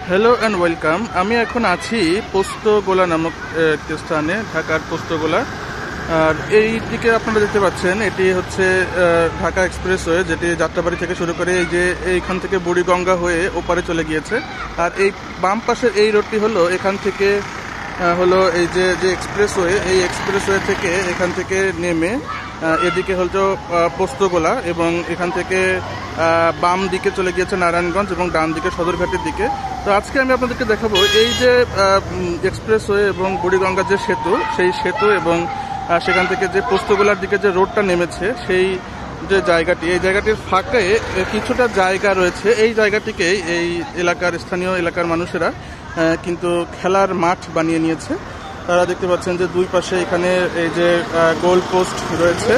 Hello and welcome. আমি এখন আছি পোস্তগোলা নামক একটি স্থানে, ঢাকার পোস্তগোলা। আর এই দিকে আপনারা দেখতে পাচ্ছেন, এটি হচ্ছে ঢাকা এক্সপ্রেসওয়ে, যেটি যাত্রাবাড়ি থেকে শুরু করে এই যে এইখান থেকে বুড়িগঙ্গা হয়ে ওপারে চলে গিয়েছে। আর এই বাম পাশের এই রোডটি হলো এখান থেকে হলো এই যে যে এক্সপ্রেসওয়ে, এই এক্সপ্রেসওয়ে থেকে এখান থেকে নেমে এদিকে হলো পোস্তগোলা, এবং এখান থেকে বাম দিকে চলে গিয়েছে নারায়ণগঞ্জ এবং ডান দিকে সদরঘাটের দিকে। তো আজকে আমি আপনাদেরকে দেখাবো এই যে এক্সপ্রেসওয়ে এবং বুড়িগঙ্গা যে সেতু, সেই সেতু এবং সেখান থেকে যে পোস্তগোলার দিকে যে রোডটা নেমেছে, সেই যে জায়গাটি, এই জায়গাটির ফাঁকে কিছুটা জায়গা রয়েছে। এই জায়গাটিকেই এই এলাকার স্থানীয় এলাকার মানুষেরা কিন্তু খেলার মাঠ বানিয়ে নিয়েছে। তারা দেখতে পাচ্ছেন যে দুই পাশে এখানে এই যে গোল পোস্ট রয়েছে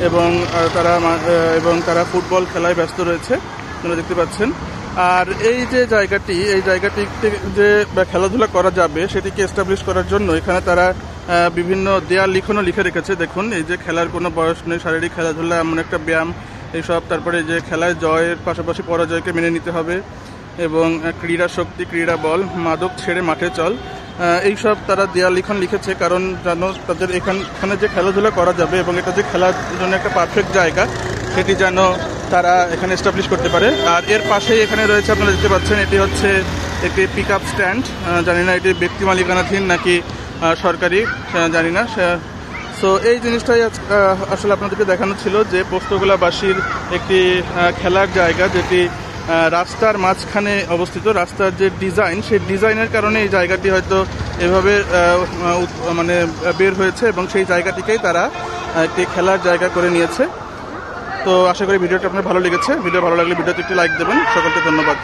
এবং তারা ফুটবল খেলায় ব্যস্ত রয়েছে, আপনারা দেখতে পাচ্ছেন। আর এই যে জায়গাটি, এই জায়গাটিতে যে খেলাধুলা করা যাবে সেটিকে এস্টাবলিশ করার জন্য এখানে তারা বিভিন্ন দেয়াল লিখনও লিখে রেখেছে। দেখুন, এই যে খেলার কোনো বয়স নেই, শারীরিক খেলাধুলা এমন একটা ব্যায়াম, এইসব। তারপরে যে খেলায় জয়ের পাশাপাশি পরাজয়কে মেনে নিতে হবে, এবং ক্রীড়া শক্তি, ক্রীড়া বল, মাদক ছেড়ে মাঠে চল, এইসব তারা দেয়াল লিখন লিখেছে। কারণ যেন তাদের এখানে যে খেলাধুলা করা যাবে এবং এটা যে খেলার জন্য একটা পারফেক্ট জায়গা, সেটি যেন তারা এখানে এস্টাবলিশ করতে পারে। আর এর পাশেই এখানে রয়েছে, আপনারা দেখতে পাচ্ছেন, এটি হচ্ছে একটি পিক আপ স্ট্যান্ড। জানি না এটি ব্যক্তি মালিকানাধীন নাকি সরকারি, জানি না। সো এই জিনিসটাই আসলে আপনাদেরকে দেখানো ছিল যে পোস্তগোলাবাসীর একটি খেলার জায়গা, যেটি রাস্তার মাঝখানে অবস্থিত। রাস্তার যে ডিজাইন, সেই ডিজাইনের কারণে এই জায়গাটি হয়তো এভাবে মানে বের হয়েছে, এবং সেই জায়গাটিকেই তারা একটি খেলার জায়গা করে নিয়েছে। তো আশা করি ভিডিওটা আপনার ভালো লেগেছে। ভিডিও ভালো লাগলে ভিডিওতে একটি লাইক দেবেন। সকলকে ধন্যবাদ।